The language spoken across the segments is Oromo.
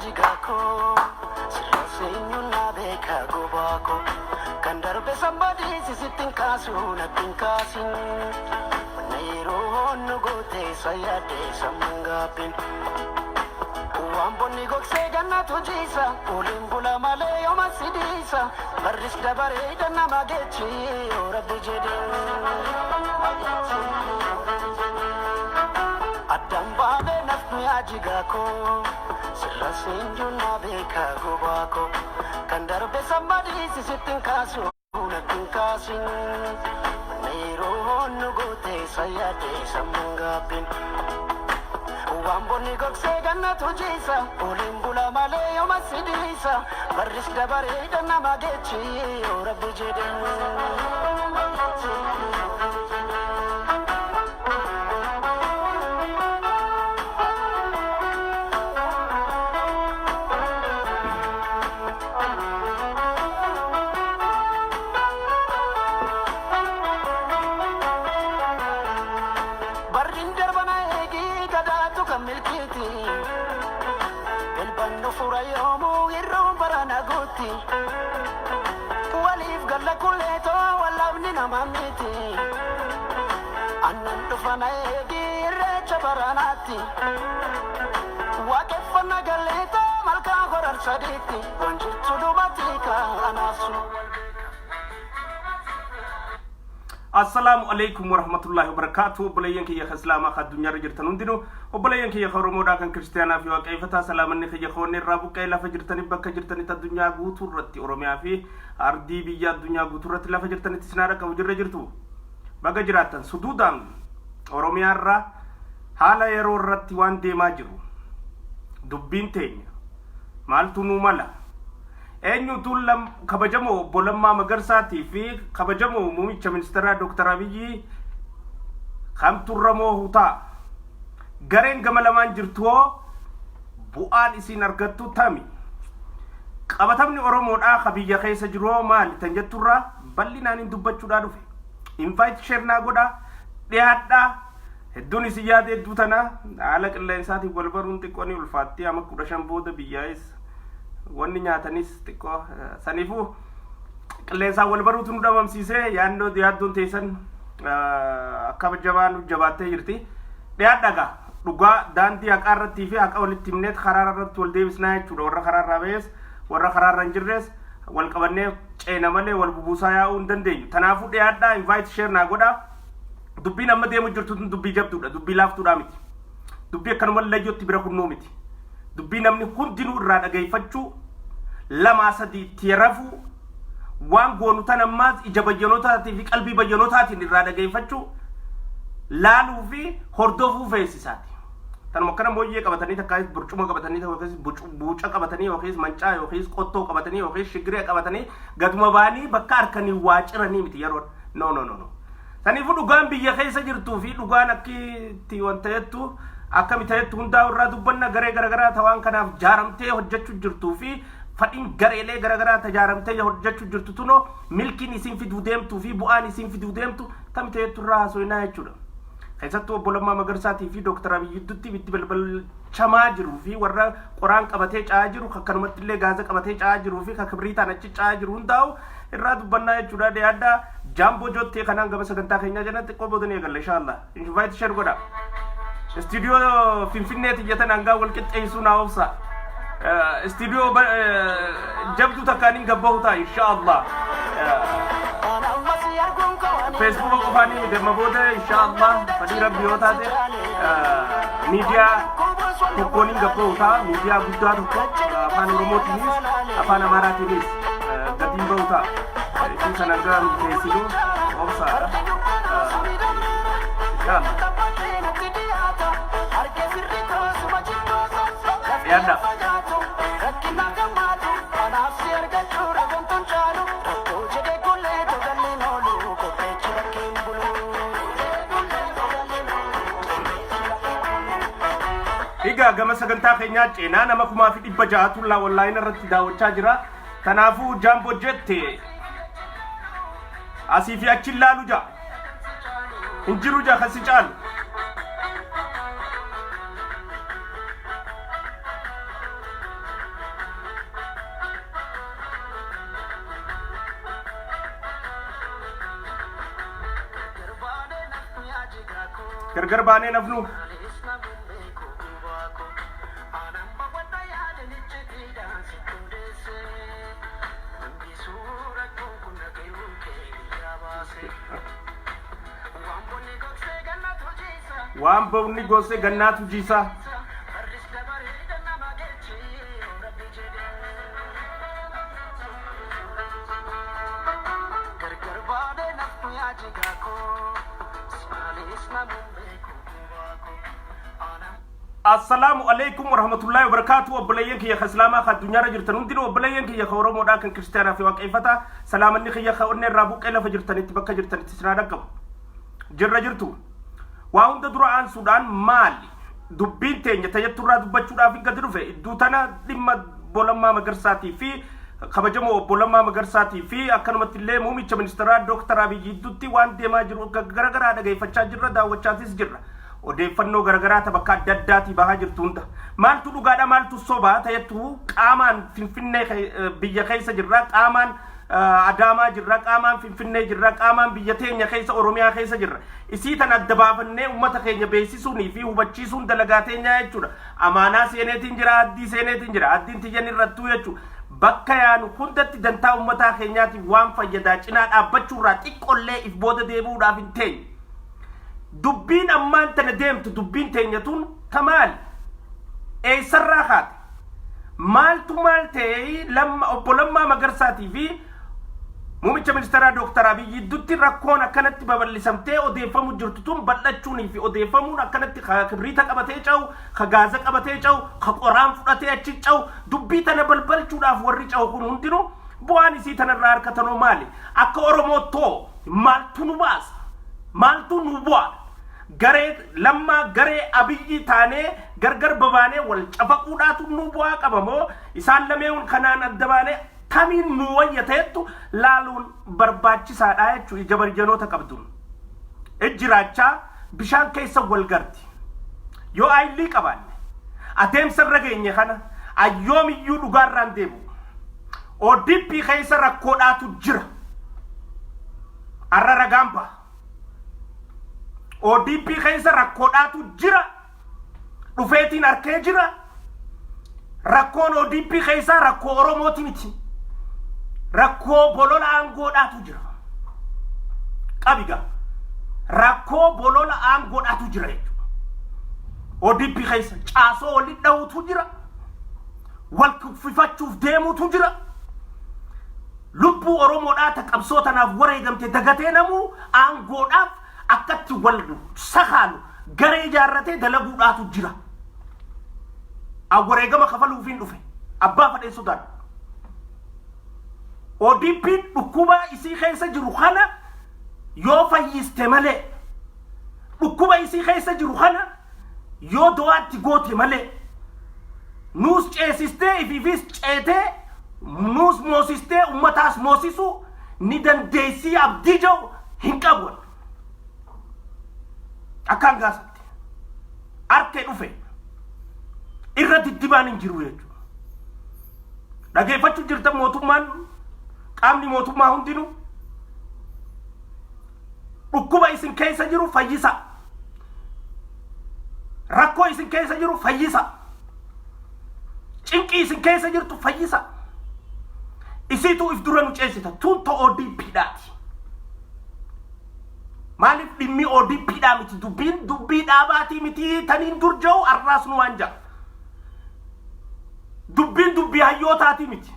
ajigako Sirasinyuna beka gubako Kandarbe somebody sisitin kasu natin kasin Panayro nugote sayade samangapin Uamboni goksega na tujisa Ulimbula maleyo masidisa Baris dabareda na magechi Orabu jede Adambabe nafmi ajigako Sirasinyuna beka gubako Kandarbe somebody sisitin kasu natin kasin Panayro nugote sayade samangapin Uamboni goksega na tujisa Ulimbula maleyo masidisa Baris dabareda na magechi Orabu jede Walif galla kulleto walabni namamiti Annan dufana egirre chabaranati Wakefana galleta malka horar saditi Wanjirtu dubatika anasu Assalamu alaikum warahmatullahi wabarakatuh Obboleeyyan kiyya islaamaa ka addunyaa jirtan hundinuu obboleeyyan kiyya Oromoodhaa kan kiristaanaa fi waaqayyotaa salaamanni kiyya khoonni irraa buqqee lafa jirtanii bakka jirtanitti addunyaa guutuu irratti Oromiyaa fi ardii biyya addunyaa guutuu irratti lafa jirtanitti sinaara qabu jirre jirtu baga jiraattan suduudhaan Oromiyaa irraa haala yeroo irratti waan deemaa jiru dubbiin teenya maaltu nuu mala Enyu tulam kabajamo bolamma magarsati fi kabajamo mumicha ministera Dr. Abiy Khamturramo huta garen gamalaman jirtuo bu'aan isin argattu tami qabatamni Oromoodhaa kabiyya keessa jiru maali tan jetturra bal'inaan dubbachuudha dhufe invite share na godha dhiyaadha hedduun isin yaade hedduu tana haala qilleensaati wal baruun xiqqooni ulfaatti ama 15 booda biyyaa'es wanni nyaatanis xiqqoo sanifu qilleensaa wal baruutu nu dhabamsiise yaaddoon teessan akka jabaan jabaattee jirti dhiyaadhaga dhugaa daandii haqaa irratti fi haqa walitti himneet karaara irratti wal deebisnaa jechuudha warra karaarraa ba'es warra karaarra hin jirres wal qabannee ceena malee wal bubuusaa yaa'uu hin dandeenyu tanaafuu dhiyaadhaa invite share naa godha dubbiin amma deemu jirtu dubbii jabduudha dubbii laaftuudha miti dubbii akkanuma layyootti bira kunnuu miti dubbii namni hundinuu irraa dhaggeeffachuu lama sadii tirafu waan goonu tanammaas ija bayyanotaatii fi qalbii bayyanotaatiin irraa dhaggeeffachuu laaluu fi hordofuu feesisaati tanuma kana mooyyee qabatanii takkaayis burcuma qabatanii yookiis buuca qabatanii yookiis mancaa yookiis qottoo qabatanii yookiis shigiree qabatanii gaduma baanii bakka harkanii waaciranii miti yeroo no sanifu dhugaan biyya keessa jirtuu fi dhugaan akkitti wanta jettu akkamitti jettu hundaa irraa dubbanna garee garagaraa tawaan kanaaf jaaramtee hojjechuu jirtuu fi fadhiin gareelee garagaraa tajaaramtee hojjechuu jirtu tuno milkiin isin fiduu deemtuu fi bu'aan isin fiduu deemtu tamte jettu irraa haasofnaa jechuudha keessattuu obbolammaa Magarsaatii fi Dr. Abiy Dutti bitti balbal chamaa jiru fi warra qoraan qabatee caa jiru akkanumatti illee gaaza qabatee caa jiru fi kabriitaan achi caa jiru hundaa'u irraa dubbannaa jechuudha dhiyaadhaa Jambo jottee kanaan gaba sagantaa keenya jalatti qoboodanii eegalla inshallah invite share godha studio Finfinnee tiyyatan hangaa wal qixxeessuu naa obsa studio jabdu takkaaniin gabbaa'u ta'a inshallah Facebook qofani deema booda inshallah fadhi rabbi yoo taate media tokkooniin gabbaa'u ta'a media guddaa tokko afaan Oromootiinis afaan Amaaraatiinis gadiin ba'u ta'a isin sanagaan teessilu obsaadha yadda Higa gama sagantaa keenyaa ceenaa nama 600 online irratti daawwachaa jira kanaafuu Jambo jette asii fi achi laalu ja injiru ja kasi caalu gargar baanee nafnu waan bawni goose gannaatu jiisa Assalamu alaikum warahmatullahi wabarakatuh وبلينك يا خسلامة خدنيا رجرتن ودين وبلينك يا خورو مودا كان كريستيانا في واقعفتا سلامني خيا خورني رابوك إلا فجرتني تبكى جرتني تسنادكم جرجرتو وعند درعان سودان مالي دبين تاني تيجتورا دبچورا في قدرو في دوتنا دم بولما مغرساتي في خبجمو بولما مغرساتي في أكنمت اللي مومي تمنسترا دكتورا بيجي دوتي وان ديما جرو غرغرا دغاي فچا جرا دا وچاتيس جرا odeeffannoo garagaraata bakka adda addaati bahaa jirtu hunda maaltu dhugaadha maaltu sobaa ta'etu qaamaan finfinnee biyya keessa jirra qaamaan adaamaa jirra qaamaan finfinnee jirra qaamaan biyya teenya keessa oromiyaa keessa jirra isii tan adda baafannee ummata keenya beeksisuunii fi hubachiisuun dalagaa teenya jechuudha amaanaa seeneetiin jira addii seeneetiin jira addiin tiyyan irrattuu jechuudha bakka yaanu hundatti dantaa ummataa keenyaatiif waan fayyadaa cinaa dhaabbachuurraa xiqqollee if booda deebi'uudhaaf hin teenye دبين أمان تندمت دبين تينيتون تمال أي سراخات مال تمال تي لما مغرساتي في مومي تمنسترا دكتور أبي يدوتي ركونا كانت ببلسمتي وديفمو جرتتون بلتشوني في وديفمو كانت كبريتك أبتيجاو خغازك أبتيجاو خقرام فراتي أتشيجاو دبيتنا بلبلشونا فوريجاو كنوندينو بواني سيتنا راركتنو مالي أكو أرموتو مال تنواس مال تنوبوان garee lamma garee abiyyi taane gargar babaane wal cafaquudhaatu nu bu'aa qabamoo isaan lameewun kanaan adda baane kamiin nu wayyateettu laaluun barbaachisaadha jechuu jabarjanoota qabduun ejjiraachaa bishaan keessa wal garti yoo aylii qabaanne adeemsa irra geenye kana ayyoomiyyuu dhugaarraan deemu ODP keessa rakkoodhaatu jira arra ragaamba ODP keessa rakkoodhaatu jira dhufeetiin arkee jira rakkoon ODP keessa rakkoo Oromooti miti rakkoo bolola aangoodhaatu jira qabiga rakkoo bolola aangoodhaatu jira ODP keessa caasoo wali dhawutu jira wal kuffifachuuf deemutu jira lubbuu Oromoodhaa taqabsootanaaf wareegamte dagatee namuu aangoodhaaf akkatti wal sahaanu garee jaarratee dalaguudhaatu jira awwareegama kafaluufiin dhufe abbaa fadhee sudaan ODP dhukkuba isii keessa jiru kana yoo fayyiste malee dhukkuba isii keessa jiru kana yoo do'aatti goote malee nuus ceesistee ifiifis ceetee nuus moosistee ummataas moosisu ni dandeessii abdii jiru hin qabu akan gaasatti arte dhufe irra diddibaan hin jiru jechuudha dhageeffachuu jirta mootummaan qaamni mootummaa hundinuu dhukkuba isin keessa jiru fayyisa rakkoo isin keessa jiru fayyisa cinqii isin keessa jirtu fayyisa isiitu if dura nu ceesita tun to ODP dhaati Malif dhimmi ODP dha miti dubbii dhaabaati miti taniin durja'u arraas nu wanja dubbii hayyootaati miti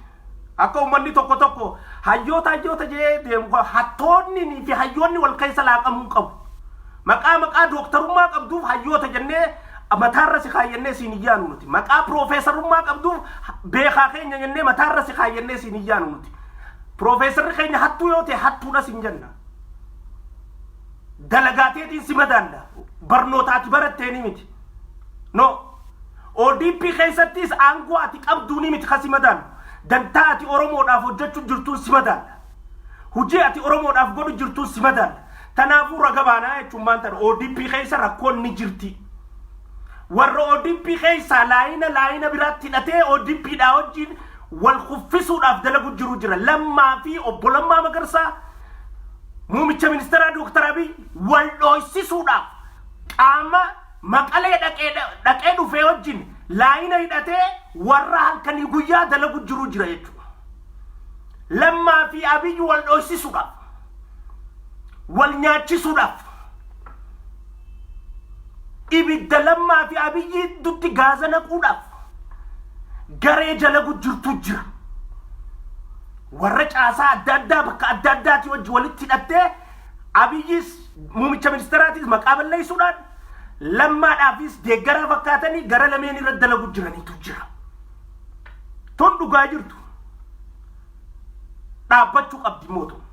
akka ummanni tokko hayyoota jee deemu hattoonni fi hayyoonni wal keessa laaqamuu qabu maqaa doktorummaa qabduuf hayyoota jennee mataarra si kaayyannee siin iyyaanu nuti maqaa profeesarummaa qabduuf beekaa keenya jennee mataarra si kaayyannee siin iyyaanu nuti profeesarri keenya hattuu yoo ta'e hattuudha siin jenna dalagaateetiin si madaalla barnootaati baratteeni miti no ODP keessattis aangoo ati qabduuni miti kasi madaallu dantaa ati Oromoodhaaf hojjechuu jirtuun si madaalla hujii ati Oromoodhaaf godhu jirtuun si madaalla tanaafuu ragabaanaa jechuun maanta ODP keessa rakkoon ni jirti warra ODP keessa laayina biraatti hidhatee ODP dhaa wajjin wal kuffisuudhaaf dalagu jiru jira lammaa fi obbo Lammaa Magarsaa muumicha ministeera Dr. Abiy wal dhoysisuudhaaf caama maqalee dhaqee dhufee wajjin laayina hidhatee warra halkanii guyyaa dalagu jiru jira jechuudha. Lammaa fi Abiyyi wal dhoysisuudhaaf wal nyaachisuudhaaf ibidda Lammaa fi Abiyyi dutti gaaza naquudhaaf garee jalagu jirtu jira. Warra caasaa adda addaa bakka adda addaati wajji walitti hidhattee Abiyyis muummicha ministeeraatis maqaa balleessuudhaan Lammaadhaafis deeggaraa fakkaatanii gara lameen irra dalagu jiraniitu jira. Tun dhugaa jirtu dhaabbachuu qabdi mootummaan.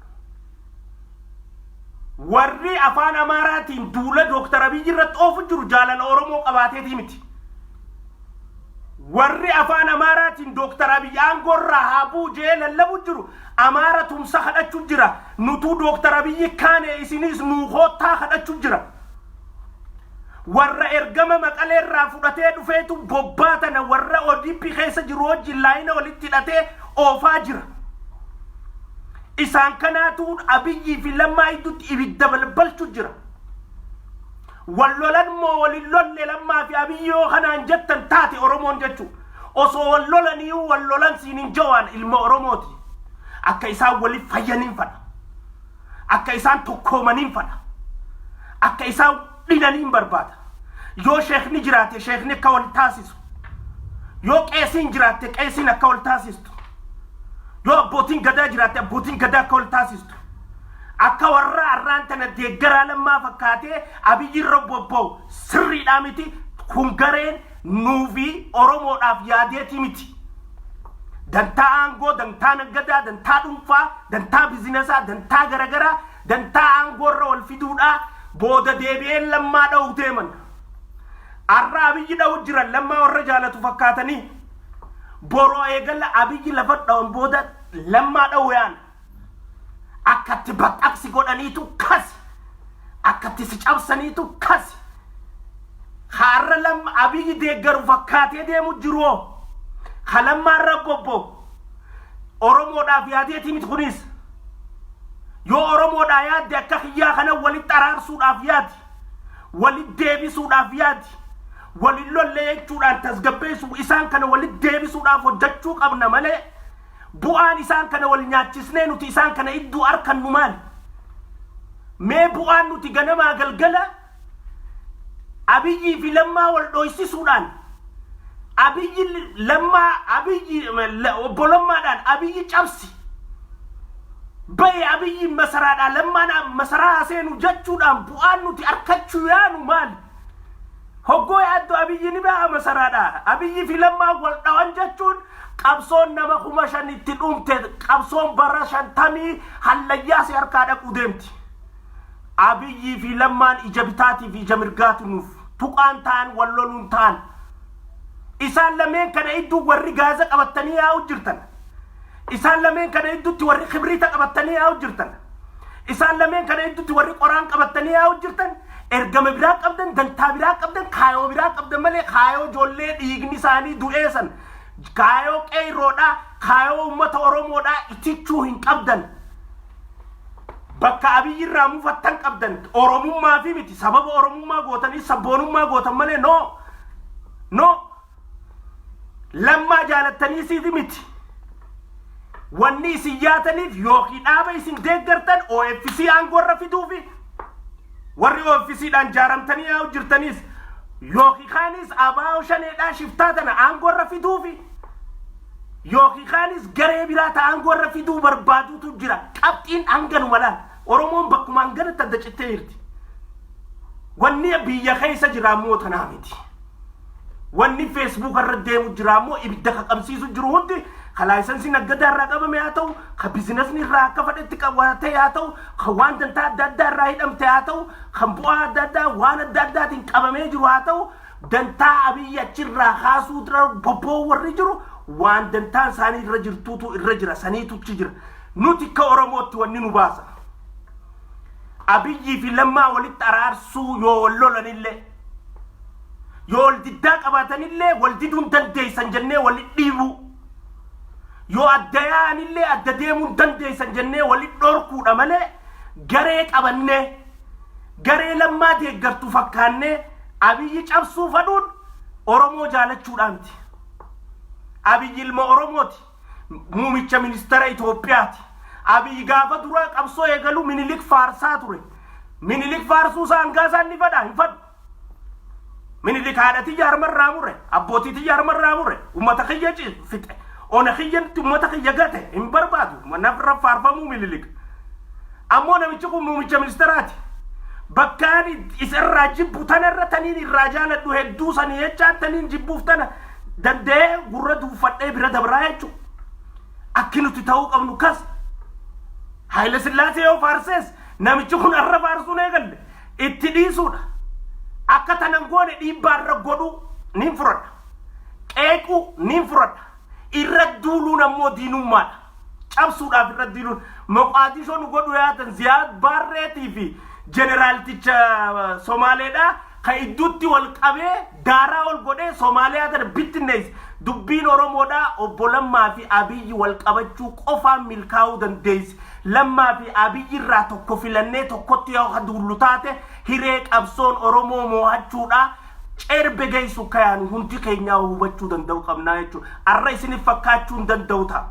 Warri afaan Amaaraatiin duula Dooktar Abiyyi irratti oofu jiru jaalala Oromoo qabaateetii miti. Warri afaan Amaaraatiin Dooktar Abiyyi aangorraa haa buujee lallabu jiru Amaara tumsa kadhachuu jira. Nutuu Dooktar Abiyyi kaane isinis nuu hoottaa kadhachuu jira. Warra ergama maqaleerraa fudhatee dhufeetu bobbaatana warra ODP keessa jiru wajjin laayina walitti hidhatee oofaa jira. Isaan kanaatu Abiyyi fi Lammaa idduutti ibidda balbalchuu jira. Wallolan moo walin lolle Lammaa fi Abiyyi yoo kanaan jettan taate Oromoon jechuu. Osoo wallolanii wallolan siinin jawaan ilma Oromooti. Akka isaan waliif fayyaniin fadha. Akka isaan tokkoomaniin fadha. Akka isaan dhinaniin barbaada. Yoo sheekni jiraate sheekni akka wal taasisu. Yoo qeesiin jiraate qeesiin akka wal taasistu. Yoo abbootiin gadaa jiraate abbootiin gadaa akka wal taasistu. Akka warra arraan tana deeggaraa Lammaa fakkaatee Abiyyi irra bobba'u sirriidhaa miti. Kun gareen nuufi Oromoodhaaf yaadeeti miti. Dantaa aangoo, dantaa naggadaa, dantaa dhuunfaa, dantaa bizinesaa, dantaa garagaraa, dantaa aangoorra wal fiduudhaa booda deebi'een Lammaa dha'u deeman. Arra Abiyyi dha'u jiran Lammaa warra jaalatu fakkaatanii boroo eegalla Abiyyi lafa dha'uun booda Lammaa dha'u yaan. Akkatti baqaqsi godhaniitu kasi. Akkatti si cabsaniitu kasi. Har'a Abiyyi deeggaru fakkaatee deemu jiroo. Lammaa irra bobba'u Oromoodhaaf yaadeeti miti kunis. Yoo Oromoodhaa yaadde akka hiyyaa kana walitti araarsuudhaaf yaadi. Walitti deebisuudhaaf yaadi. Waliin lollee jechuudhaan tasgabbeessu isaan kana walitti deebisuudhaaf hojjechuu qabna malee bu'aan isaan kana wal nyaachisnee nuti isaan kana idduu arkannu maali? Mee bu'aan nuti ganamaa galgala Abiyyi fi Lammaa wal dhoysisuudhaan obbo Lammaadhaan Abiyyi cabsi. Baye Abiyyi masaraadhaan Lammaan masaraa seenu jechuudhaan bu'aan nuti arkachuu yaanu maali? Hoggoo yaaddu Abiyyi ni ba'a masaraadhaan. Abiyyi fi Lammaa wal dhawan jechuun qabsoon nama 5,000 itti dhumte qabsoon bara 50 hallayyaa si harkaa dhaquu deemti. Abiyyi fi Lammaan ija bitaatii fi ija mirgaati nuuf tuqaan ta'an wal loluun ta'an. Isaan lameen kana idduu warri gaaza qabatanii yaa'u jirtan. Isaan lameen kana idduutti warri kibriita qabatanii yaa'u jirtan. Isaan lameen kana idduutti warri qoraan qabatanii yaa'u jirtan. Ergama biraa qabdan, dantaa biraa qabdan, kaayoo biraa qabdan malee kaayoo ijoollee dhiigni isaanii du'eessan. Kaayoo qeerroodhaa, kaayoo uummata Oromoodhaa itichuu hin qabdan. Bakka Abiyyi irraa mufattan qabdan. Oromummaa fi miti sababa Oromummaa gootanii sabboonummaa gootan malee no. Lammaa jaalattanii siiti miti. Wanni isin yaataniif yookiin dhaaba isin deeggartan OFC aangoorra fiduufi warri OFCdhaan jaaramtanii yaa'u jirtanis yookiin kaanis ABO shaneedhaa shiftaa tana aangoorra fiduufi yookiin kaanis garee biraa ta aangoorra fiduu barbaaduutu jira. Qabxiin hanganu malaan Oromoon bakkuma hanganatti adda cittee jirti. Wanni biyya keessa jira immoo tanaa miti. Wanni Facebook irra deemu jira immoo ibidda qaqabsiisu jiru hundi kalaayisansi naggadaa irraa qabame haa ta'u, ka bizinesni irraa akka fedhetti qabatee haa ta'u, ka waan dantaa adda addaa irraa hidhamte haa ta'u, kan bu'aa adda addaa waan adda addaatiin qabamee jiru haa ta'u, dantaa Abiyyi achirraa kaasuu dura bobboo warri jiru waan dantaan isaanii irra jirtuutu irra jira saniituchi jira. Nuti akka Oromootti wanni nu baasa. Abiyyi fi Lammaa walitti araarsuu yoo wal lolanillee yoo wal diddaa qabaatanillee wal diduun dandeessan jennee walitti dhiibu. Yoo adda yaa'anillee adda deemuun dandeessan jennee walitti dhorkuudha malee garee qabannee garee lammaa deeggartu fakkaannee Abiyyi cabsuu fadhuun Oromoo jaalachuudhaan miti. Abiyyi ilma Oromooti. Muumicha ministeera Itoophiyaati. Abiyyi gaafa dura qabsoo eegalu Minilik faarsaa ture. Minilik faarsuu saangaasaan ni fadhaa hin fadhu. Minilik haadhatii jaarmarraa mure. Abbootiitii jaarmarraa mure. Uummata kiyya fixe. Ona kiyyatti uummata kiyya gate hin barbaadu. Nafra faarfamuu Minilik. Ammoo namichi kun muumicha ministeeraati. Bakkaani isarraa jibbu tanarra taniin irraa jaaladhu hedduu sanii jechaa taniin jibbuuf tana danda'ee gurra duuffadhee bira dabraa jechuudha. Akki nuti ta'uu qabnu kas. Haayile Sillaasee yoo faarsees namichi kun arra faarsuu eegalle itti dhiisuudha. Akka tanan goone dhiibbaarra godhu niin furadha. Qeequu niin furadha. Irra duuluun ammoo diinummaadha. Cabsuudhaaf irra diiluun Moqaadishoon godhu yaatan Ziyaad Barreetii fi Jeneraalticha Somaaleedha ka idduutti wal qabee daaraa ol godhee Somaaliyaa tana bittinnees dubbiin Oromoodha obbo Lammaa fi Abiyyi wal qabachuu qofaan milkaa'uu dandeessi. Lammaa fi Abiyyi irraa tokko filannee tokkotti yoo duullu taate hiree qabsoon Oromoo moo'achuudha. Cerbe geessu kayaan hundi keenyaa hubachuu danda'u qabnaa jechuudha. Arra isiniif fakkaachuu hin danda'u ta'a.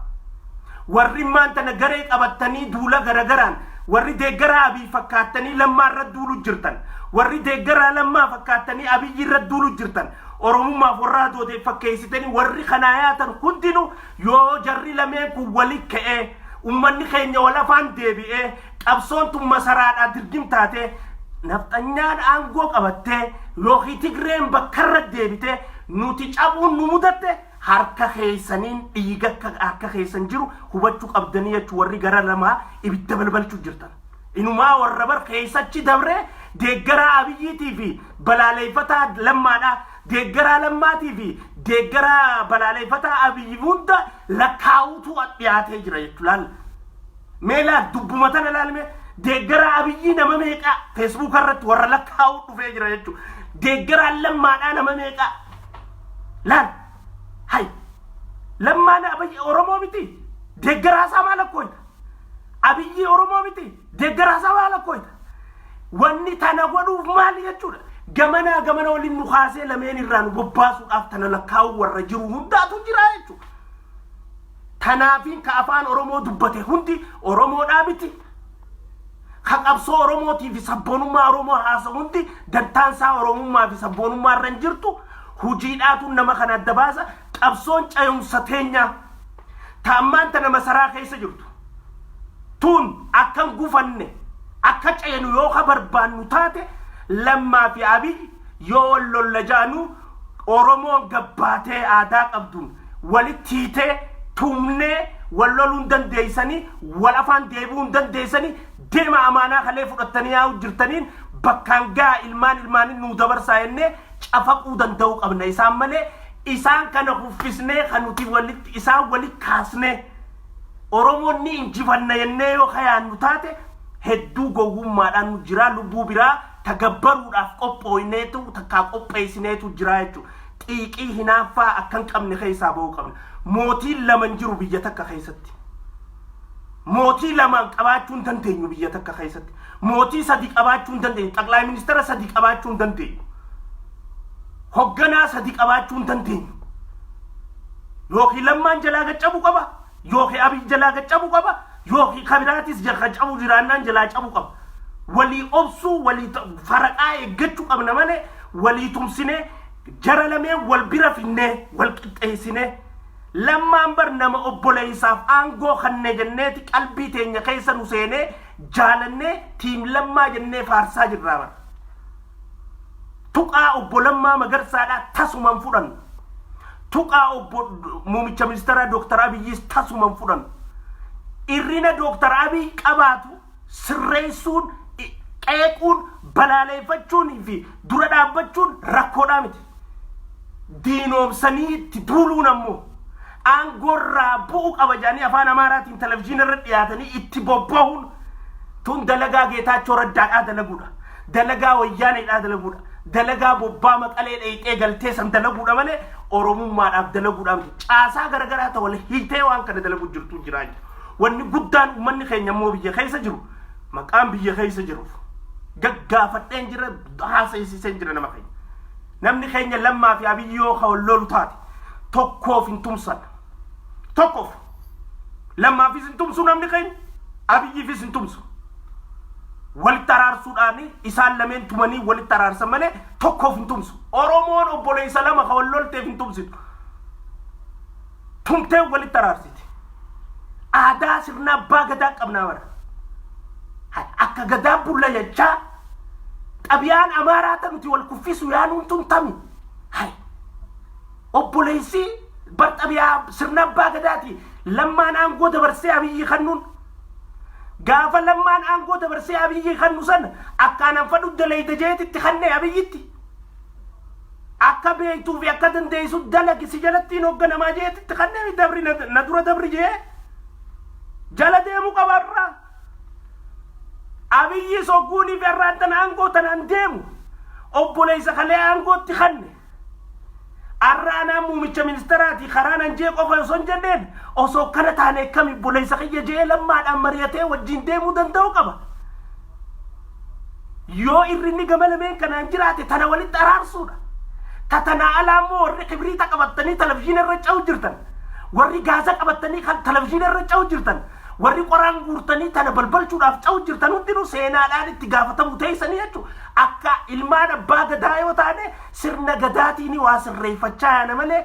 Warri maanta garee qabatanii duula garagaraan warri deeggaraa Abiy fakkaatanii Lammaa irra duulu jirtan. Warri deeggaraa Lammaa fakkaatanii Abiyyi irra duulu jirtan. Oromummaaf warra doodee fakkeessitanii warri kanaa yaatan hundinuu yoo jarri lameen kun waliin ka'ee ummanni keenya wal afaan deebi'ee qabsoon tun masaraadhaa dirgim taatee nafxanyaan aangoo qabattee yookiin Tigreen bakkarra deebitee nuti cabuun nu mudatte harka keessaniin dhiiga harka keessan jiru hubachuu qabdanii jechuun warri gara lamaa ibidda balbalchuu jirtan. Inumaa warra bar keessachi dabree deeggaraa Abiyyiitii fi balaaleeffataa Lammaadhaa deeggaraa Lammaatii fi deeggaraa balaaleeffataa Abiyyi hunda lakkaa'uutu dhiyaatee jira jechuudha. Meelaa dubbuma tana ilaalme deeggaraa Abiyyi nama meeqa Facebook irratti warra lakkaa'uu dhufee jira jechuudha. Deeggaraa Lammaadhaa nama meeqa laal hay Lammaan Abiyyi Oromoo miti deeggaraa isaa maal akkoita Abiyyi Oromoo miti deeggaraa isaa maal akkoita wanni tana godhuuf maal jechuudha. Gamana waliin nu kaasee lameen irraa nu bobbaasuudhaaf tana lakkaa'uu warra jiru hundaatu jira jechuudha. Tanaafiin ka afaan Oromoo dubbate hundi Oromoodhaa miti. Ka qabsoo Oromootii fi sabboonummaa Oromoo haasa'u hundi dantaansaa Oromummaa fi sabboonummaa irra hin jirtu. Hujiidhaatu nama kana adda baasa qabsoon cayumsa teenya taammaan tana masaraa keessa jirtu. Tun akkan gufanne akka cayenu yoo ka barbaannu taate Lammaa fi Abiyyi yoo lolla jaanu Oromoon gabbaatee aadaa qabduun walitti hiitee tumnee wal loluun dandeessanii wal afaan deebi'uun dandeessanii deema amaanaa kalee fudhattanii yaa'u jirtaniin bakkaan gaa ilmaan nu dabarsaa jennee cafaquu danda'u qabna. Isaan malee isaan kana huffisnee kan nuti walitti isaan walitti kaasnee Oromoon ni injifanna jennee yoo kayaannu taate hedduu gowwummaadhaan nu jira lubbuu biraa tagabbaruudhaaf qophooyneetu takkaa qopheessineetu jira jechuudha. Xiiqii hinaaffaa akkan qabne keessaa ba'uu qabna. Mootiin laman jiru biyya takka keessatti. Mootii lamaan qabaachuu hin dandeenyu biyya takka keessatti. Mootii sadi qabaachuu hin dandeenyu. Xaqlaa ministeera sadi qabaachuu hin dandeenyu. Hogganaa sadi qabaachuu hin dandeenyu. Yookiin Lammaan jalaa gaccabu qaba. Yookiin Abiyyi jalaa gaccabu qaba. Yookiin Kabiraatis gaccabu jiraannaan jalaa cabu qaba. Walii obsuu walii faraqaa eeggachuu qabna malee walii tumsinee jara lameen wal bira finnee wal qixxeessinee Lammaan bar nama obboleessaaf aangoo kanne jenneeti qalbii teenya keessa nu seenee jaalannee tiim Lammaa jennee faarsaa jirraa bara. Tuqaa obbo Lammaa Magarsaadhaa tasuman fudhan. Tuqaa obbo muumicha ministeera Dr. Abiyyiis tasuman fudhan. Irrina Dr. Abiy qabaatu sirreessuun qeequun balaaleeffachuun fi dura dhaabbachuun rakkoodhaa miti. Diinoomsanii itti duuluun ammoo aangorraa bu'u qaba jedhanii afaan Amaaraatiin televizyiina irra dhiyaatanii itti bobba'uun tun dalagaa Geetaachoo Raddaadhaa dalaguudha. Dalagaa Wayyaaneedhaa dalaguudha. Dalagaa bobbaa Maqalee dheeyxee galtee san dalaguudha malee Oromummaadhaaf dalaguudha miti. Caasaa garagaraa ta'u wal hiitee waan kana dalaguu jirtu jiraa. Wanni guddaan uummanni keenya immoo biyya keessa jiru maqaan biyya keessa jiruuf gaggafadheen jira haasa'isiiseen jira nama keenya namni keenya lammaa fi abiyyoo hawallolu taate tokkoof hin tumsan tokkoof lammaafis hin tumsu namni keenya abiyyiifis hin tumsu walitti araarsuudhaani isaan lameen tumanii walitti araarsan malee tokkoof hin tumsu oromoon obboleessa lama hawallolteef hin tumsitu tumtee walitti araarsiti aadaa sirna abbaa gadaa qabnaa bara akka gadaa bulla jechaa xabiyaan amaaraata nuti wal kuffisu yaanuun tumtami obboleessi bar xabiyaa sirna abbaa gadaati lammaan aangoo dabarsee abiyyi kannuun gaafa lammaan aangoo dabarsee abiyyi kannu san akkaanan fadhu dalayda jeetitti kanne abiyyitti akka beeytuu fi akka dandeessu dalagi si jalattiin hoogganamaa jeetitti kanne dabri na dura dabri jee jala deemu qabarraa abiyyi sogguunii fi arraantan aangoo tanaan deemu obboleessa kalee aangootti kanne arraanaa muumicha ministeraati karaanan jee qofa osoo hin jenneen osoo kana taane kami obboleessa kiyya jee lammaadhaan mari'atee wajjin deemuu danda'u qaba yoo irrinni gama lameen kanaan jiraate tana walitti araarsuudha tatanaa alaammoo warri kibriita qabattanii televizhiina irra ca'u jirtan warri gaazaa qabattanii televizhiina irra ca'u jirtan warri qoraan guurtanii tana balbalchuudhaaf ca'u jirtan hundinuu seenaadhaan itti gaafatamu teessanii jechuudha akka ilmaan abbaa gadaa yoo taane sirna gadaatiin waa sirreeffachaa yaana malee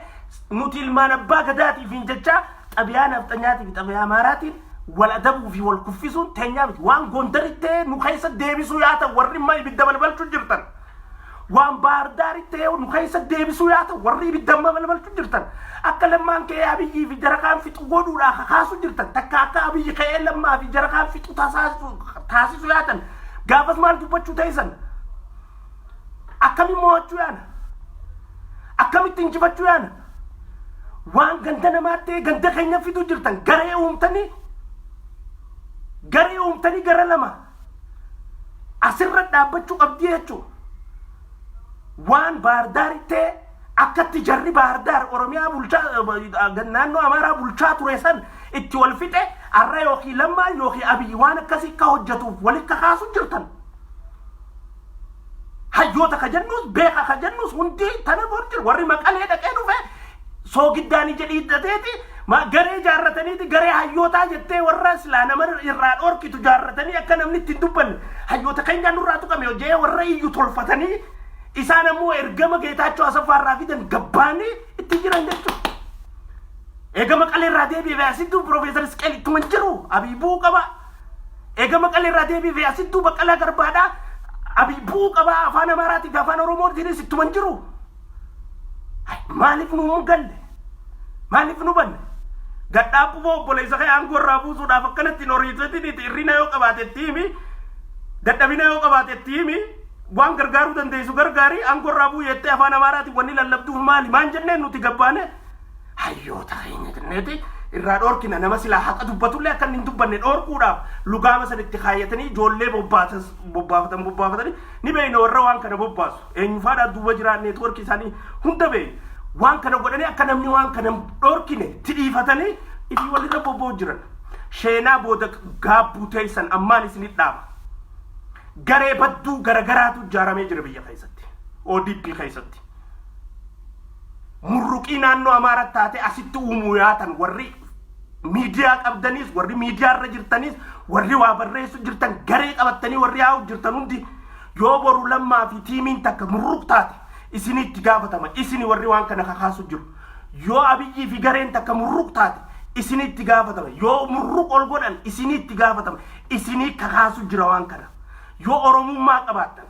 nuti ilmaan abbaa gadaatiif hin jechaa xabiyaan afxanyaatii fi xabiyaa amaaraatiin wal adabuu fi wal kuffisuun teenyaa miti waan gondarittee nu keessa deebisuu yaatan warri immoo ibidda balbalchuu jirtan waan baardaarittee nu keessa deebisuu yaatan warri ibidda balbalchuu jirtan akka lammaan kee abiyyii fi jarakaan fixu godhuudhaa kakaasu jirtan takka akka abiyyi ka'ee lammaa fi jarakaan fixu taasisu yaatan gaafas maal dubbachuu teessan akkamiin mo'achuu yaana akkamitti injifachuu yaana waan ganda namaatti ganda keenya fiduu jirtan garee uumtanii gara lama asirra dhaabbachuu qabdii jechuudha waan baardaarittee akkatti jarri baardaar oromiyaa bulchaa naannoo amaaraa bulchaa ture san itti wal fixe arra yookiin lammaa yookiin abiyyi waan akkasii akka hojjetuuf walitti kakaasu jirtan hayyoota ka jennus beeka ka jennus hundi tana borjir warri maqalee dhaqee dhufe soogiddaani jedhii hidhateeti garee jaarrataniiti garee hayyootaa jettee warra silaa nama irraa dhorkitu jaarratanii akka namni ittiin dubbanne hayyoota keenyaan nurraa tuqame hojjee warra iyyu tolfatanii isaan ammoo ergama Geetaachoo Asafaarraa fidan gabbaanii itti jiran jechuudha. Eegama qaleerraa deebi'ee asittuu Profeesar Isqeel ittuma jiru Abiibuu qaba. Eegama qaleerraa deebi'ee asittuu Baqqalaa Garbaadhaa Abiibuu qaba afaan Amaaraatii fi afaan Oromootiinis ittuma jiru. Maaliif nu galle? Maaliif nu banne? Gadhaabuu boo obboleessa kee aangoo irraa buusuudhaaf akkanatti horiiseetiin irrina yoo qabaatetti himi dadhabina yoo qabaatetti himi waan gargaaruu dandeessu gargaarii aangoo irraa buu jettee afaan Amaaraatiin wanni lallabduuf maali maan jenneen nuti gabbaane hayyoota keenya jenneeti irraa dhorkina nama silaa haqa dubbatullee akka hin dubbanne dhorkuudhaaf lugaama sanitti kaayyatanii ijoollee bobbaafatanii ni beeyna warra waan kana bobbaasu eenyufaadhaa duuba jiraa neetworkii isaanii hunda beeyna waan kana godhanii akka namni waan kana dhorkine tidhiifatanii ifi walirra bobboo jiran sheenaa booda gaabbuu teessan ammaan isinit dhaaba garee badduu garagaraatu ijaaramee jira biyya keessatti ODP keessatti murruqii naannoo Amaaraa taate asitti uumuu yaatan warri miidiyaa qabdaniis warri miidiyaa irra jirtaniis warri waa barreessu jirtan garee qabattanii warri yaa'u jirtan hundi yoo boru lammaa fi tiimiin takka murruq taate isinitti gaafatama isini warri waan kana kakaasu jiru yoo abiyyii fi gareen takka murruq taate isinitti gaafatama yoo murruq ol godhan isinitti gaafatama isinii kakaasu jira waan kana yoo oromummaa qabaattan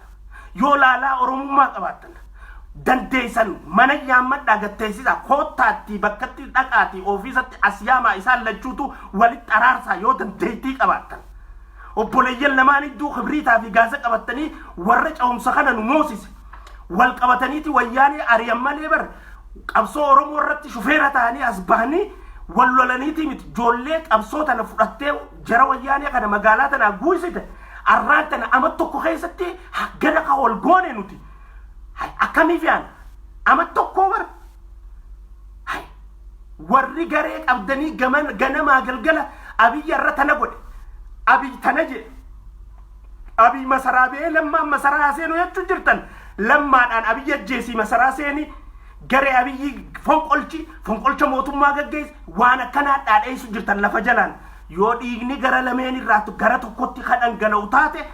yoo laalaa oromummaa qabaattan dandeessan mana yaammadhaa gatteessisa koottaatti bakkatti dhaqaati ofiisatti asiyaamaa isaan lachuutu walitti araarsaa yoo dandeettii qabaattan obboleeyyan lamaan iddoo kibriitaa fi gaasa qabattanii warra cawumsa kana nu moosise wal qabataniiti wayyaanii ari'an malee bar qabsoo oromoo irratti shufeera ta'anii as bahanii wal lolaniiti miti ijoollee qabsoo tana fudhattee jara wayyaanii kana magaalaa tanaa guuysite arraan tana ama tokko keessatti gada ka wal goone nuti akkamiif yaan ama tokko bar warri garee qabdanii ganamaa galgala abiyya irra tana godhe abiy tana jedhe أبي مسرابي لما مسراسين ويجو جرتن لما أن أبي يجيسي مسراسيني جري أبي فنقلش موتوما جيس وانا كانت على أي سجرتن لفجلان يود إغني جرى لميني راتو جرى تكوتي خدن جلوتاته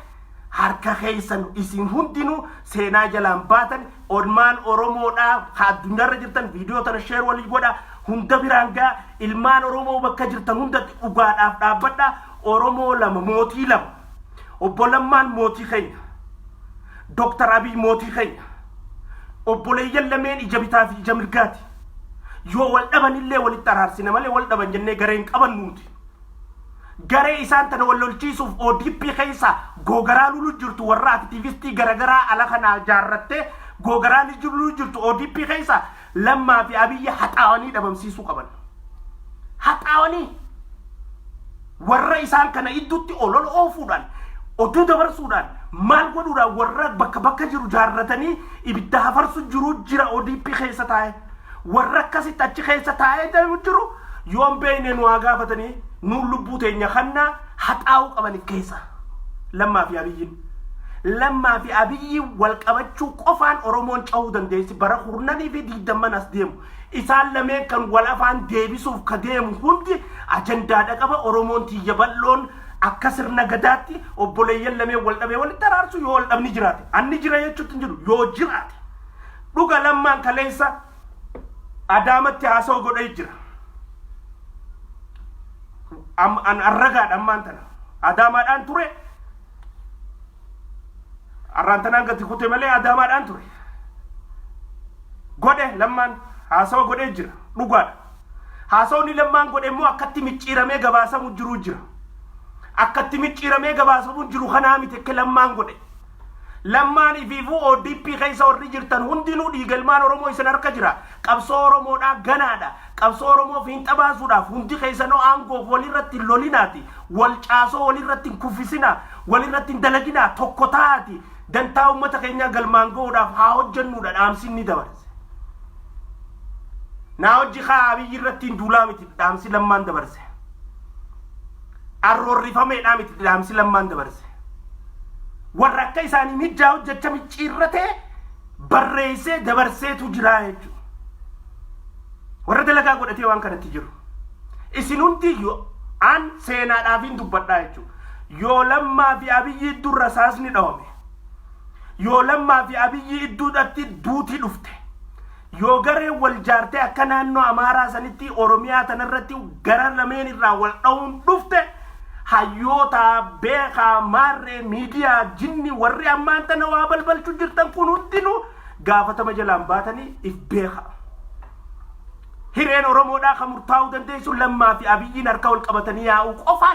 harka khaysan isin hundinu sena jalan batan orman oromo da hadunyar jirtan video tan share wali goda hunda biranga ilman oromo bakka jirtan hunda uga da badda oromo lam moti lam obolamman moti khay doctor abi moti khay obole yellamen ijabita fi jamirgati yo wal daban ille wal tarar sinamale wal daban jenne garen qaban nuti gare isan tan wallolchiisuuf ODP khaysa gogaraa lulu jirtu warra activisti garagara ala kana jarratte gogaraa ni lulu jirtu ODP khaysa lamma fi abiy hataawani dabamsiisu qaban hataawani warra isan kana iddutti olol ofuudhan odu dabarsuudhan maal godhuudhaan warra bakka jiru jarratanii ibidda hafarsu jiru jira ODP khaysa taa'e warra akkasitti achi khaysa taa'e jiru yoom beeyne nu agaafatanii نولبو تينيا خنا حتاو قبل كيسا لما في أبي والكبتشو قفان أرومون شاودن ديسي برا خورناني في دي دماناس ديم إسان لمن كان والافان ديبي سوف كديم هندي أجندا دقبا أرومون تي يبالون أكسر نغداتي وبولي يلمي والدبي والترارسو يول أم نجراتي أن نجراتي تنجرو يو جراتي لغا لما كاليسا أدامت تياسو قد يجرا an arraga dan mantana adama dan ture arantana gati kute male adama dan ture gode lamman haso gode jira dugad haso ni lamman gode mo akatti micirame gabasa mu jiru jira akatti micirame gabasa mu jiru khana mi tek lamman gode lamman vivu ODP khaysa orri jirtan hundinu digalman oromo isan arka jira qabso oromo da ganada qabso oromo fin tabasu da hundi khaysa no ango walirati lolinati wal chaso walirati kufisina walirati dalagina tokkotati dan taw mata kenya galmango da ha hojjannu da damsin ni dabarse na hojji khabi yirati dulamiti damsi lamman dabarse arrorri fame damiti damsi lamman dabarse warra kaysani mijaaw jechami cirrate barreese dabarse tu jiraayechu warra dalaga godate waan kanatti jiru isinunti yo an seena dhaafin dubbadha jechu yo lamma fi abiyyi durra saasni dhawame yo lamma fi abiyyi iddudatti duuti dhufte yo gare wal jaarte akka naannoo amaaraa sanitti oromiyaa tanarratti gara lameen irraa wal dhawun dhufte hayyota beeka marre media jinni warri amanta na waa balbalchu jirtan kun hundinu gaafatama jalaan baatanii if beeka hireen oromoo dha kamurtaa'u dandeessu lammaa fi abiyyiin harka wal qabatanii yaa'u qofa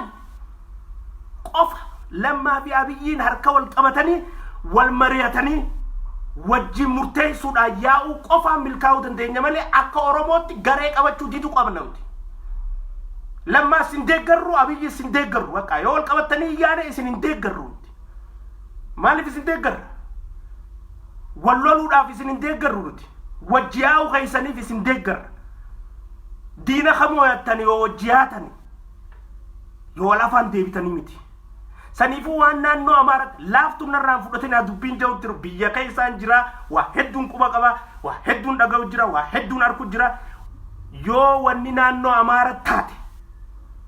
lammaa fi abiyyiin harka wal qabatanii wal mari'atanii wajji murteessuudha yaa'u qofa milkaa'u dandeenya malee akka oromootti garee qabachuu didu qabnawti لما سندقروا أبي سندقروا وقع يول قبضتني يعني سندقروا ما لي في سندقر والله لا في سندقروا وجياو غيسني في سندقر دينا خمويتني ووجياتني يول أفان ديبتني متي سنيفو وانا نو أمارت لافتو نران فلتنا دوبين جو تربية كيسان جرا وحدون كوبا كبا وحدون دقاو جرا وحدون أركو جرا يو واننا نو أمارت تاتي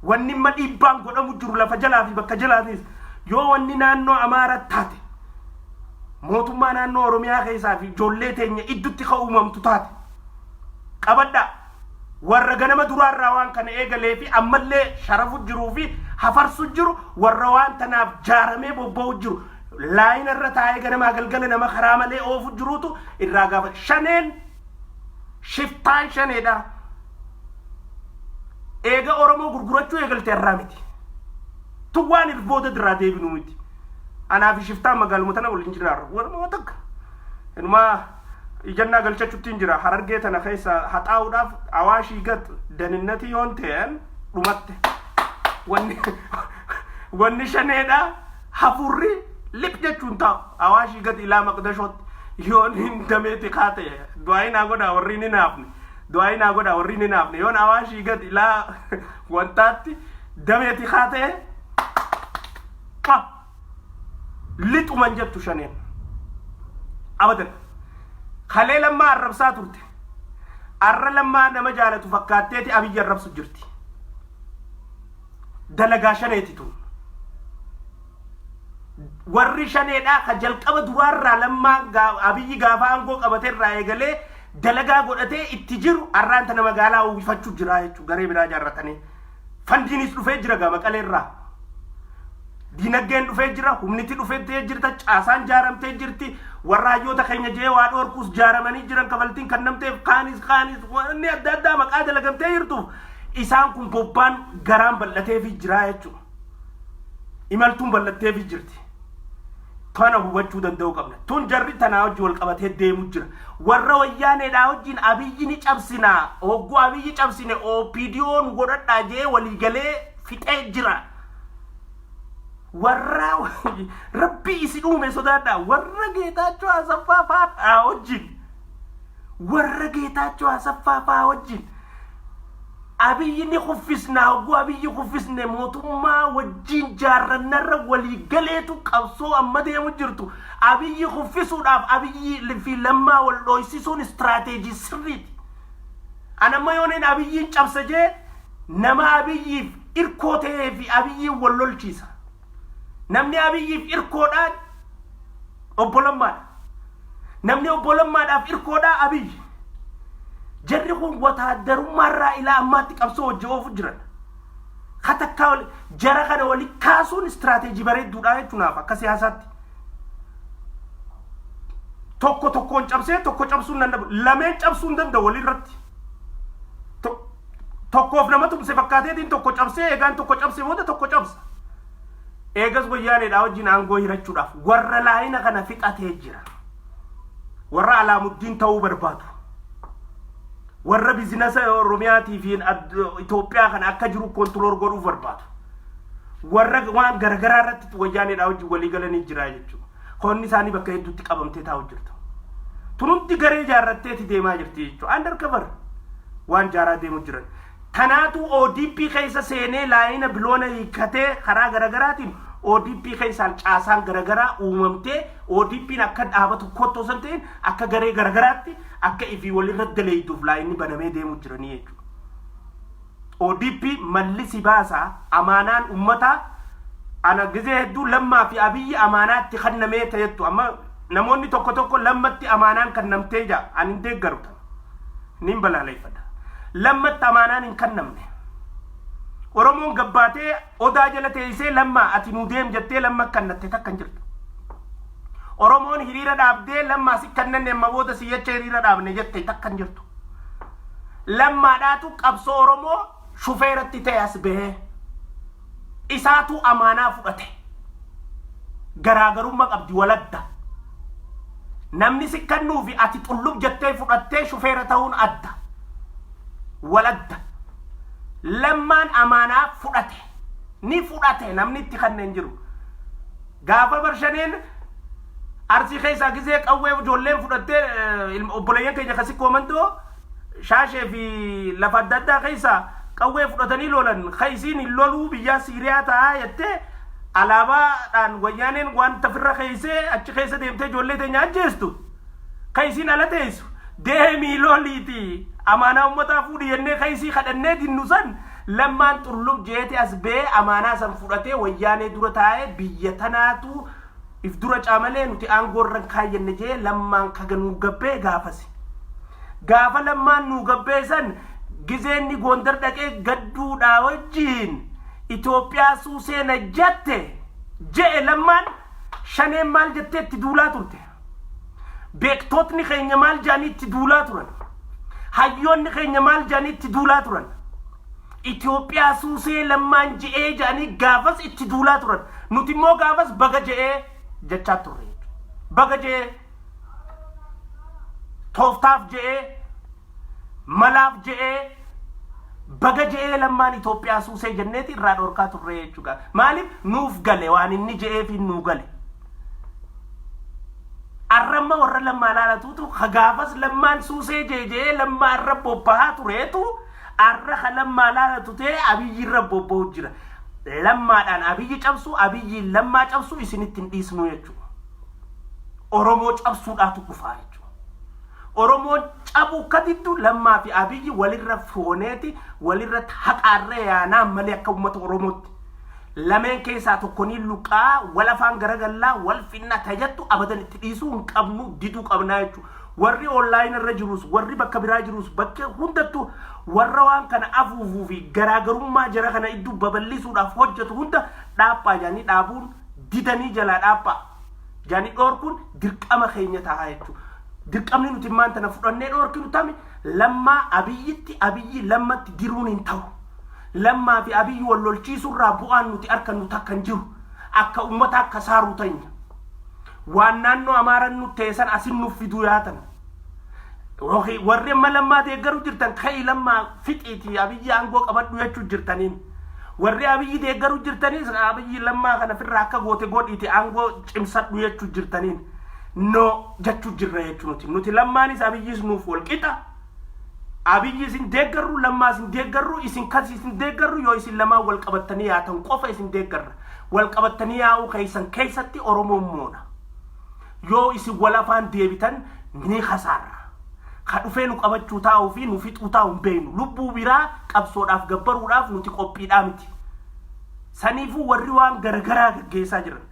wanni madi bang godamu juru la fajala fi bakka jalatis yo wanni nanno amara tate motuma nanno oromiya khaysa fi jolle tenya iddutti khawumam tutate qabadda warra ganama durarra wan kana egale fi amalle sharafu juru fi hafarsu juru warra wan tanaf jarame bobbo juru layna rata ganama galgala nama kharamale ofu jurutu irraga shanen shiftan shaneda ega oromo gurgurachu egal terramiti tuwani boda drade binumiti ana fi shifta magal mutana wal injinar wala watak enma ijanna galcha chutin jira hararge tana khaysa hataawdaf awashi gat daninati yonten dumatte wanni shaneda hafurri lipja chunta awashi gat ila maqdashot yon dameti khate duaina goda warrini nafni دوائنا قد أوريني نافني يون أواشي قد إلا وانتاتي دميتي خاطئ litu manjattu shaneen abadan khalee lammaa arrabsaa turte arra lammaa nama jaalatu fakkaatteeti abiyyi arrabsu jirti dalagaa shaneeti tun warri shaneedhaa ka jalqaba duraarraa lammaa abiyyi gaafa aangoo qabateerraa eegalee dalagaa godhatee itti jiru arraan tana magaalaa uwwifachuu jira jechuudha garee biraa jaarratanii fandiinis dhufee jira gaa maqaleerraa dinagdeen dhufee jira humniti dhufee jirta caasaan jaaramtee jirti warra hayyoota keenya jee waa dhoorkuus jaaramanii jiran kafaltiin kan namteef kaanis wanni adda addaa maqaa dalagamtee jirtuuf isaan kun bobbaan garaan bal'ateefi jira jechuudha imaltuun bal'atteefi jirti tana hubachuu danda'u qabna tun jarri tanaa hojii wal qabatee deemu jira warra wayyaaneedhaa hojiin abiyyi ni cabsinaa hogguu abiyyi cabsine OPDO'n godhadhaa jee waliigalee fixee jira warra rabbi isi dhuume sodaadhaa warra Geetaachoo Asaffaa fa'aa hojiin warra Geetaachoo Asaffaa fa'aa hojiin abiyyi ni kuffisnaa hogguu abiyyi kuffisne mootummaa wajjiin jaarrannarra waliigaleetu qabsoo amma deemu jirtu abiyyi kuffisuudhaaf abiyyi fi lammaa wal dhoysisuun istirateejii sirriiti anamma yooneen abiyyiin cabsa jee nama abiyyiif irkoo ta'ee fi abiyyiin wal lolchiisa namni abiyyiif irkoodhaan obbolammaadha namni obbolammaadhaaf irkoodhaa abiyyi jarri kun wataaddarummaarraa ilaa ammaatti qabsoo hojii oofu jiran katakkaa jara kana wali kaasuun istirateejii bareedduudha jechuunaaf akka siyaasaatti tokkoon cabsee tokko cabsuun danda'u lameen cabsuun danda'u walirratti tokkoof nama tumse fakkaateetiin tokko cabsee eegaan tokko cabse booda tokko cabsa eegas wayyaaneedhaa wajjin aangoo hirachuudhaaf warra laayina kana fixatee jira warra Alaamuddiin ta'uu barbaadu warra biizinasa Oromiyaatii fi Itoophiyaa kana akka jiru kontirool godhuu barbaadu warra waan garagaraa irratti wayyaaneedhaa wajjin walii galanii jira jechuudha qonni isaanii bakka hedduutti qabamtee taa'u jirtu tunumti garee jaarratteeti deemaa jirti jechuudha undercover waan jaaraa deemu jiran tanaatu ODP keessa seenee laayina biloona hiikkatee karaa garagaraatiin ODP keessaan caasaan garagaraa uumamtee ODP'n akka dhaabatu kottoo san ta'in akka garee garagaraatti akka ifii walirratti daleeyduuf laayinni banamee deemu jiranii jechuudha ODP mallisi baasaa amaanaan ummataa ana gizee hedduu lammaa fi abiyyi amaanaatti kannamee ta'ettu amma namoonni tokko lammatti amaanaan kannamtee jaa ani hin deeggarutan nin balaaleffadha lammatti amaanaan hin kannamne Oromoon gabbaatee odaa jala teessee lammaa ati nu deem jettee lamma kannatte takkan jirtu Oromoon hiriira dhaabdee lammaa si kannanne amma booda si jecha hiriira dhaabne jettee takkan jirtu lammaadhaatu qabsoo Oromoo shufeeratti ta'e as bahee isaatu amaanaa fudhate garaagarummaa qabdi waladda namni si kannuufi ati xullub jettee fudhattee shufeera ta'uun adda waladda lammaan amaanaa fudhate ni fudhate namni itti kanneen jiru gaafa barshaneen arsii keessaa gizee qawwee ijoolleen fudhattee obboleeyyan keenya kasi koomandoo shaashee fi lafa adda addaa keessaa qawwee fudhatanii lolan keessiin loluu biyyaa Siiriyaa ta'aa jettee alaabaadhaan wayyaaneen waan tafirra keessee achi keessa deemtee ijoollee teenya ajjeestu keessiin ala teessu deemii loliiti amaanaa ummataa fuudhi jennee keessii kadhannee dinnu san lammaan xullub jeete as bee amaanaa san fudhatee wayyaanee dura taa'ee biyya tanaatu if dura caamalee nuti aangoorran kaayyenne jee lammaan kaga nuu gabbee gaafasi gaafa lammaan nuu gabbee san gizeenni Gondar dhaqee gadduudhaa wajjiin Itoophiyaa suuseena jette jee lammaan shaneen maal jettee itti duulaa turte beektootni keenya maal jaanii itti duulaa turan hayyoonni keenya maal jaanii itti duulaa turan Itoophiyaa suusee lammaan je'ee jaanii gaafas itti duulaa turan nuti immoo gaafas baga je'ee jechaa turre baga je'ee tooftaaf je'ee malaaf je'ee baga je'ee lammaan Itoophiyaa suusee jenneeti irraa dhorkaa turre jechuudha maaliif nuuf gale waan inni je'ee fi nuu gale arramma warra lammaa laalatuutu gaafas lammaan suusee je'ee lammaa irra bobbahaa tureetu arra lammaa laalatu ta'e abiyyi irra bobba'u jira lammaadhaan abiyyi cabsu abiyyi lammaa cabsu isinitti hin dhiisnu jechuudha oromoo cabsuudhaatu dhufaa jechuudha. Oromoon cabuu kadiddu lammaa fi abiyyi walirra fooneeti walirratti haqaarree yaanaa malee akka uummata oromootti lameen keessaa tokkonii luqaa wal afaan garagallaa wal finna tajattu abadan itti dhiisuu hin qabnu diduu qabnaa jechuudha. Warri online irra jirus warri bakka biraa jirus bakka hundattuu warra waan kana afuufuu fi garaagarummaa jara kana iddoo babal'isuudhaaf hojjetu hunda dhaabbaa jaanii dhaabuun didanii jalaa dhaabbaa jaanii dhoorkuun dirqama keenya ta'a jechuudha. Dirqamni nuti maanta na fudhannee dhoorkinu tami lammaa abiyyitti abiyyi lammatti diruun hin ta'u. Lammaa fi abiyyi wal lolchiisurraa bu'aan nuti argannu takka hin jiru akka uummata akka saaruu ta'enya. Waan naannoo amaaran nu teessan asin nuuf fiduu yaatan. Warri amma lammaa deeggaru jirtan kai lammaa fixiiti abiyyi aangoo qabadhu jechuu jirtaniin. Warri abiyyi deeggaru jirtaniis abiyyi lammaa kana firraa akka goote godhiiti aangoo cimsadhu jechuu jirtaniin. No jechuu jirra jechuu nuti lammaanis abiyyis nuuf wal qixa. Abiyyi isin deeggarru lammaa isin deeggarru isin kasi isin deeggarru yoo isin lamaa wal qabattanii yaatan qofa isin deeggarra. Wal qabattanii yaa'uu keessatti Oromoon moona. Yoo isin wal afaan deebitan ni khasaara. Kadhufee nu qabachuu taa'uu fi nu fixuu taa'uu hin beeknu. Lubbuu biraa qabsoodhaaf gabbaruudhaaf nuti qophiidhaa miti. Saniifuu warri waan garagaraa gaggeessaa jiran.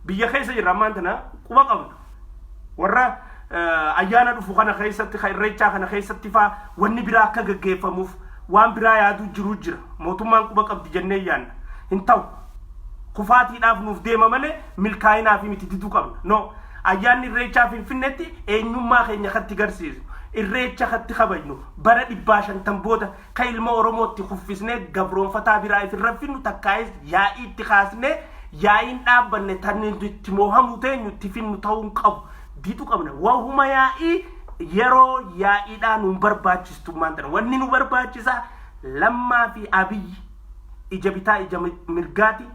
Biyya keessa jirra ammaan tana quba qabna. Warra ayyaana dhufu kana keessatti irreechaa kana keessatti faa wanni biraa akka gaggeeffamuuf waan biraa yaaduu jiru jira. Mootummaan quba qabdi jennee yaanna. Hin ta'u. Kufaatiidhaaf nuuf deema malee milkaa'inaaf miti diduu qabna. No. Ayyaanni irreechaa Finfinneetti eenyummaa keenya katti garsiisu. Irreecha katti kabajnu bara 150 booda ka ilma Oromootti kuffisnee gabroonfataa biraa ifirra finnu takkaayis yaa'ii itti kaasnee yaa'iin dhaabbanne tanni itti moohamu teenyu itti finnu ta'uu qabu. Diitu qabna. Wahuma yaa'ii yeroo yaa'iidhaan nu barbaachistu maantana. Wanni nu barbaachisa lammaa fi abiyyi ija bitaa ija mirgaati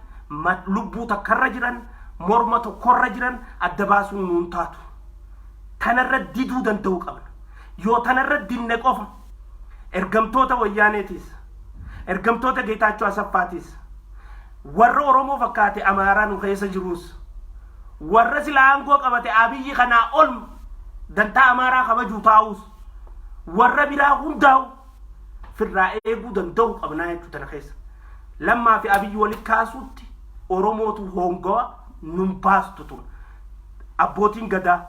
lubbuu takkarra jiran morma tokkorra jiran adda baasuun nuun taatu. Tanarra diduu danda'uu qabna. Yoo tanarra dinne qofa ergamtoota wayyaaneetiis ergamtoota Geetaachoo Asaffaatiis warra Oromoo fakkaate Amaaraa nu keessa jiruus warra sila aangoo qabate abiyyi kanaa ol dantaa Amaaraa kabajuu taa'uus warra biraa hundaa'u firraa eeguu danda'uu qabnaa jechuu tana keessa. Lammaa fi abiyyi walitti kaasuutti Oromootu hongawa nun baastu tun. Abbootiin gadaa,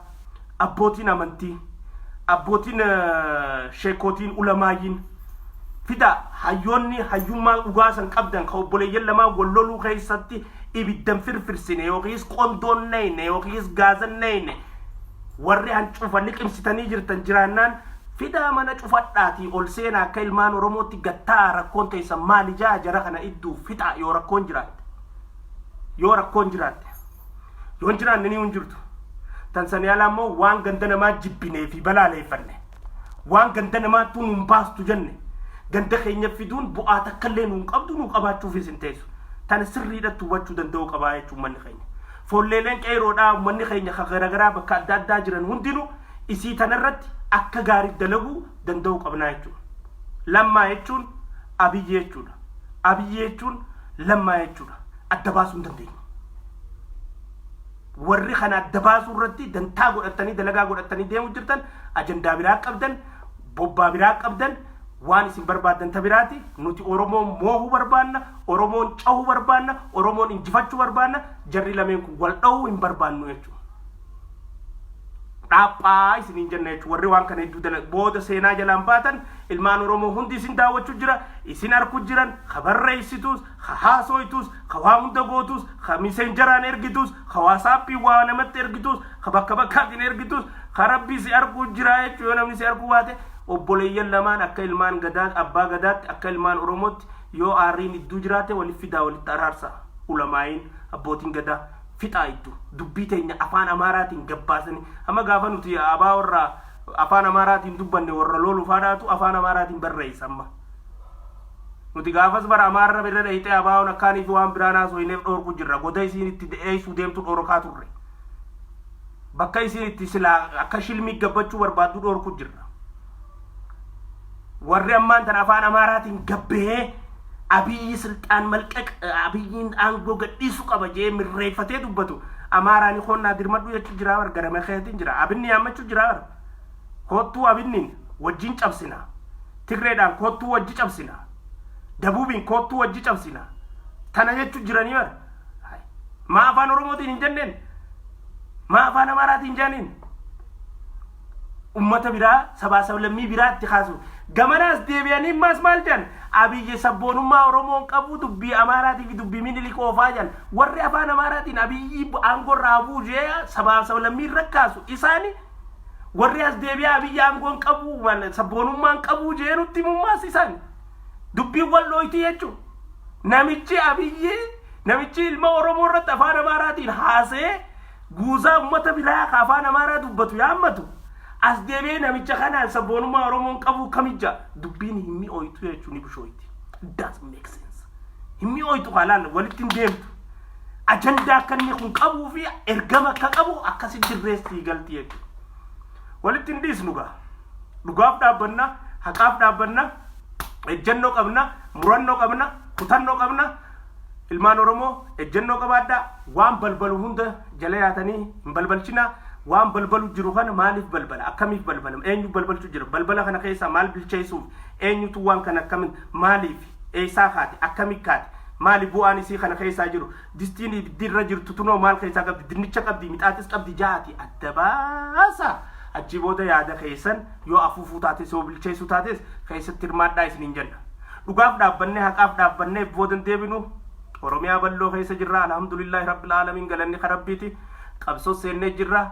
abbootiin amantii, abbootiin sheekootiin ulamaayiin fida hayyoonni hayyummaa dhugaasan qabdan ka obboleeyyan lamaa walloluu keessatti ibiddan firfirsine yookiis qondoon neyne yookiis gaazan neyne warri hancufa liqimsitanii jirtan jiraannaan fida mana cufadhaatii ol seenaa akka ilmaan Oromootti gattaa rakkoon teessan maali jaa jara kana idduu fixa yoo rakkoon jiraatte. Yoo rakkoon jiraatte. Yoon jiraanne ni hunjirtu. Tansaaniyaa lammoo waan ganda namaa jibbinee fi balaaleeffanne. Waan ganda namaa tuun nun baastu jenne. Ganda keenya fiduun bu'aa takkallee nuun qabdu nuu qabaachuufis hin teessu. Tana sirriidhatti hubachuu danda'uu qabaa jechuun manni keenya. Foolleeleen qeeroodhaa manni keenya garagaraa bakka adda addaa jiran hundinuu isii tanarratti akka gaarii dalaguu danda'uu qabnaa jechuudha. Lammaa jechuun abiyyi jechuudha. Abiyyi jechuun lammaa jechuudha. Adda baasuu hin dandeenyu. Warri kana adda baasuu irratti dantaa godhatanii dalagaa godhatanii deemuu jirtan ajandaa biraa qabdan bobbaa biraa qabdan waan isin barbaadan ta biraati. Nuti Oromoon moohuu barbaanna, Oromoon cahuu barbaanna, Oromoon injifachuu barbaanna. Jarri lameen kun wal dha'uu hin barbaannu jechuudha. Dhaaphaa isiniin jenna jechuudha. Warri waan kana hedduu booda seenaa jalaan baatan ilmaan Oromoo hundi isin daawwachuu jira, isin arkuu jiran, ka barreessituus, ka haasoytuus, ka waa hunda gootuus, ka miseenjaraan ergituus, ka waasaappii waa namatti ergituus, ka bakka bakkaatiin ergituus, ka rabbii si arkuu jira jechuudha. Yoo namni si arkuu baate obboleeyyan lamaan akka ilmaan gadaa abbaa gadaatti akka ilmaan Oromootti yoo aarriin idduu jiraate walitti fidaa walitti araarsa. Ulamaayin abbootiin gadaa fixa idduu dubbii teenya afaan Amaaraatiin gabbaasanii amma gaafa nuti abaa warra afaan Amaaraatiin dubbanne warra loolu faadhaatu afaan Amaaraatiin barreessa amma. Nuti gaafas bara Amaarra birra dhayitee abaa'oon akkaaniif waan biraan haasoo hin dhoorku jirra. Goda isiin itti dheessuu deemtu dhoorkaa turre. Bakka isiin itti silaa akka shilmii gabbachuu barbaaddu dhoorku jirra. Warri ammaan tan afaan Amaaraatiin gabbee abiyyi silxaan malqaq abiyyiin aangoo gadhiisu qaba jee mirreeffatee dubbatu amaaraani qonnaa dirmadhu jechuu jira bar garame keetiin jira abinni yammachuu jira bar kottuu abinniin wajjin cabsina tigreedhaan kottuu wajji cabsina dabuubiin kottuu wajji cabsina tana jechuu jiranii bar maa afaan oromootiin hin jenneen maa afaan amaaraatiin hin jenneen ummata biraa sabaa sablammii biraatti kaasu gamanaas deebi'anii maas maal jan abiyyi sabboonummaa oromoon qabu dubbii amaaraatii fi dubbii minilik oofaa jan warri afaan amaaraatiin abiyyi aangorraa buujee sabaa sablammii rakkaasu isaani warri as deebi'aa abiyyi aangoon qabu sabboonummaan qabu jee nutti mummaas isaani dubbii wallooyti jechuun namichi abiyyi namichi ilma oromoo irratti afaan amaaraatiin haasee guusaa ummata biraa ka afaan amaaraa dubbatu yaammatu as deebi'ee namicha kanaan sabboonummaa oromoon qabu kamija dubbiin himmi ooytu jechuun ibshooyti doesn't make sense himmi ooytu halaal walitti deemtu ajandaa akka inni kun qabuu fi ergama akka qabu akkasi dirreestii galti jechuudha walitti dhiisnugaa dhugaaf dhaabbanna haqaaf dhaabbanna ejjennoo qabna murannoo qabna kutannoo qabna ilmaan oromoo ejjennoo qabaadhaa waan balbalu hunda jala yaatanii hin balbalchina waan balbalu jiru kana maaliif balbala akkamiif balbala eenyu balbalchu jira balbala kana keessa maal bilcheessuuf eenyutu waan kana akkamin maaliif eessaa kaate akkamii kaate maali bu'aan isii kana keessaa jiru distiin dirra jirtu tunoo maal keessaa qabdi dinnicha qabdi mixaatis qabdi jaati adda baasa achi booda yaada keessan yoo afuufuu taates yoo bilcheessuu taates keessatti hirmaadhaa isiniin jenna dhugaaf dhaabbanne haqaaf dhaabbanne boodan deebinu oromiyaa balloo keessa jirra alhamdulillahi rabbil aalamiin galanni karabbiiti qabsoo seennee jirra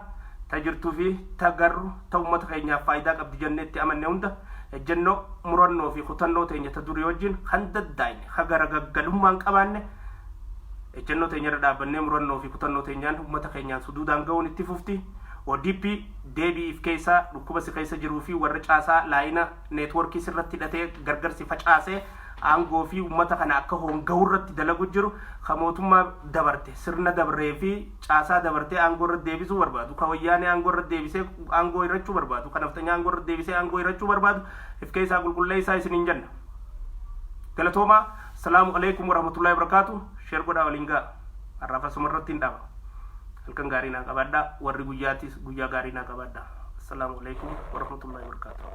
tajirtuu fi tagarru ta ummata keenyaaf faayidaa qabdi jenneetti amanne hunda ejjennoo murannoo fi kutannoo teenya ta durii wajjin kan daddaa'ine hagara gaggalummaan qabaanne ejjennoo teenya irra dhaabannee murannoo fi kutannoo teenyaan ummata keenyaan suduudaan ga'uun itti fufti ODP deebiif keessa dhukkuba si keessa jiruu fi warra caasaa laayina neetworkii sirratti hidhatee gargarsi facaasee aangoo fi ummata kana akka honga'uu irratti dalagu jiru kamootummaa dabarte sirna dabree fi caasaa dabartee aangoo irratti deebisuu barbaadu ka wayyaanee aangoo irratti deebisee aangoo irrachuu barbaadu ka naftanyaa aangoo irratti deebisee aangoo irrachuu barbaadu if keessaa qulqulleessaa isiniin jenna galatoomaa assalaamu alaykum warahmatullahi wabarakaatu sheer godhaa waliin ga'a har'aaf asuma irratti hin dhaaba halkan gaarii naa qabaadhaa warri guyyaatis guyyaa gaarii naa qabaadhaa assalaamu alaykum warahmatullahi wabarakaatu